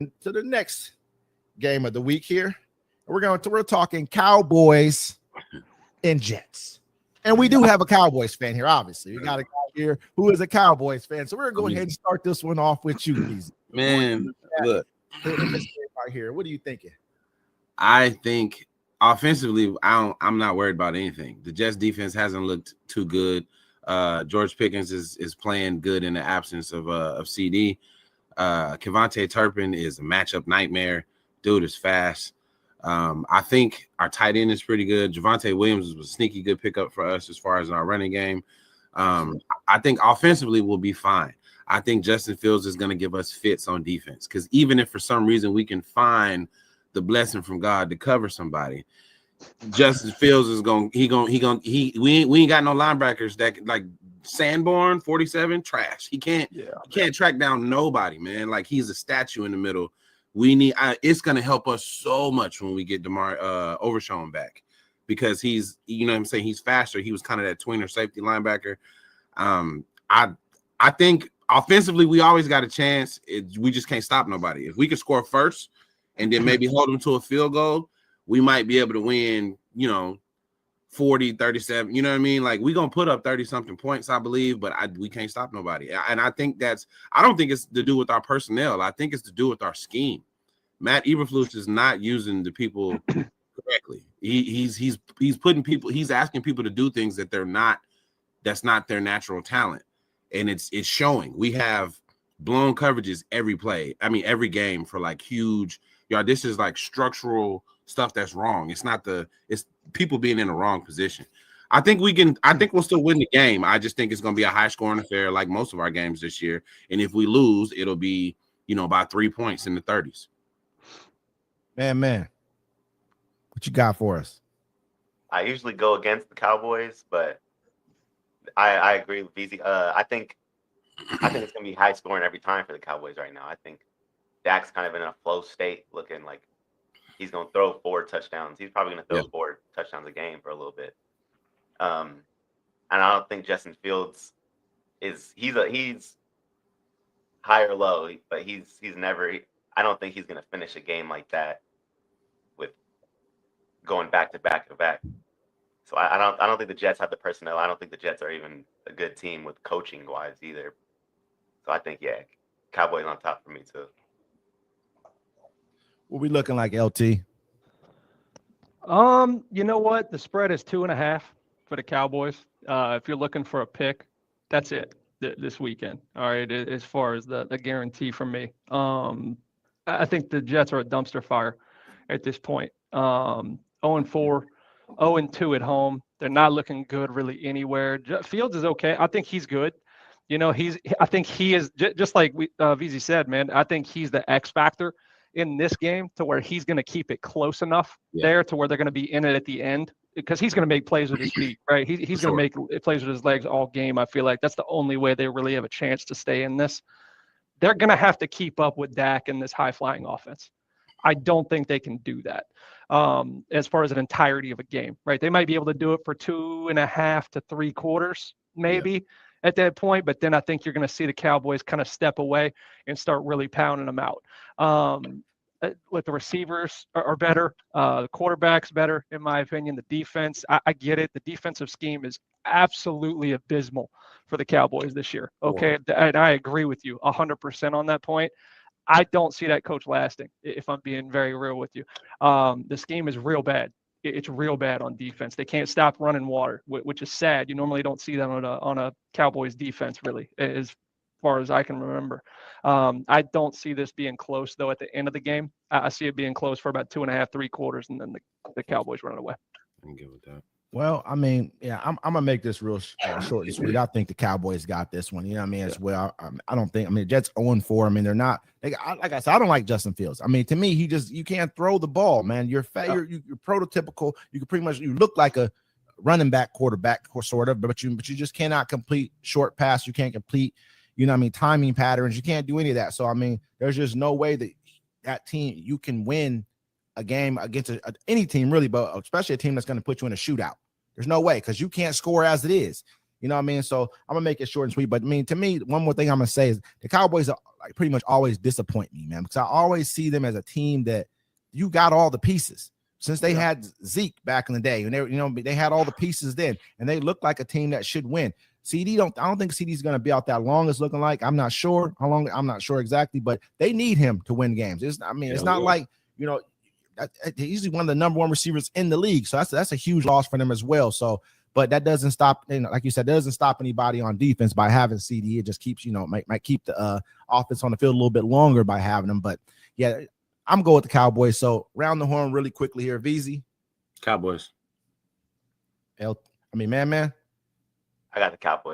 to the next game of the week here. We're talking Cowboys and Jets. And we do have a Cowboys fan here, obviously. We got a guy here who is a Cowboys fan. So we're going to go ahead and start this one off with you, Beezy. Man, look. In this game right here, what are you thinking? I think offensively, I'm not worried about anything. The Jets defense hasn't looked too good. George Pickens is playing good in the absence of CD. Kevontae Turpin is a matchup nightmare. Dude is fast. I think our tight end is pretty good. Javonte Williams was a sneaky good pickup for us as far as our running game. I think offensively we'll be fine. I think Justin Fields is going to give us fits on defense because even if for some reason we can find the blessing from God to cover somebody, Justin Fields is we ain't got no linebackers that like Sanborn 47 trash. He can't track down nobody, man. Like he's a statue in the middle. It's going to help us so much when we get DeMar Overshown back because he's, you know what I'm saying, he's faster. He was kind of that tweener safety linebacker. I think offensively we always got a chance. We just can't stop nobody. If we could score first and then maybe hold them to a field goal, we might be able to win, 40-37. You know what I mean? Like we're going to put up 30-something points, I believe, but we can't stop nobody. And I think I don't think it's to do with our personnel. I think it's to do with our scheme. Matt Eberflus is not using the people correctly. He's asking people to do things that's not their natural talent. And it's showing. We have blown coverages every play. I mean, every game for like huge. This is like structural stuff that's wrong. It's people being in the wrong position. I think we'll still win the game. I just think it's going to be a high scoring affair like most of our games this year. And if we lose, it'll be, by 3 points in the 30s. Man. What you got for us? I usually go against the Cowboys, but I agree with VZ. I think it's going to be high scoring every time for the Cowboys right now. I think Dak's kind of in a flow state, looking like he's going to throw 4 touchdowns. He's probably going to throw 4 touchdowns a game for a little bit. And I don't think Justin Fields he's high or low, but he's never. I don't think he's going to finish a game like that with going back to back to back. So I don't think the Jets have the personnel. I don't think the Jets are even a good team with coaching wise either. So I think Cowboys on top for me too. What we looking like, LT? You know what? The spread is 2.5 for the Cowboys. If you're looking for a pick, that's it this weekend. All right, as far as the guarantee from me. I think the Jets are a dumpster fire at this point. 0-4, 0-2 at home. They're not looking good really anywhere. Fields is okay. I think he's good. I think he is just like VZ said, man. I think he's the X factor in this game to where he's going to keep it close enough there to where they're going to be in it at the end because he's going to make plays with his feet, right? He's going to make plays with his legs all game. I feel like that's the only way they really have a chance to stay in this. They're going to have to keep up with Dak in this high-flying offense. I don't think they can do that as far as an entirety of a game, right? They might be able to do it for 2.5 to 3 quarters, maybe at that point. But then I think you're going to see the Cowboys kind of step away and start really pounding them out. Like the receivers are better. The quarterback's better, in my opinion. The defense, I get it. The defensive scheme is absolutely abysmal for the Cowboys this year. Okay. And I agree with you 100% on that point. I don't see that coach lasting, if I'm being very real with you. The scheme is real bad. It's real bad on defense. They can't stop running water, which is sad. You normally don't see that on a Cowboys defense, really, as far as I can remember. I don't see this being close, though, at the end of the game. I see it being close for about 2.5, 3 quarters, and then the Cowboys running away. I can get with that. Well, I mean, I'm gonna make this real short and sweet. I think the Cowboys got this one. You know what I mean? As well. I don't think. I mean, the Jets 0-4. I mean, they're not. Like I said, I don't like Justin Fields. I mean, to me, you can't throw the ball, man. You're prototypical. You can pretty much look like a running back, quarterback, sort of, but you just cannot complete short pass. You can't complete. You know what I mean? Timing patterns. You can't do any of that. So I mean, there's just no way that team you can win a game against any team really, but especially a team that's going to put you in a shootout. There's no way because you can't score as it is. You know what I mean? So I'm gonna make it short and sweet. But I mean, to me, one more thing I'm gonna say is the Cowboys are like pretty much always disappoint me, man, because I always see them as a team that you got all the pieces. Since they had Zeke back in the day, and they had all the pieces then, and they look like a team that should win. I don't think CD's going to be out that long. It's looking like. I'm not sure how long. I'm not sure exactly, but they need him to win games. It's not like he's one of the number one receivers in the league, so that's a huge loss for them as well. So, but that doesn't stop, like you said, doesn't stop anybody on defense by having CD. It just keeps, might keep the offense on the field a little bit longer by having them. But yeah, I'm going with the Cowboys. So round the horn really quickly here, VZ. Cowboys. Man. I got the Cowboys.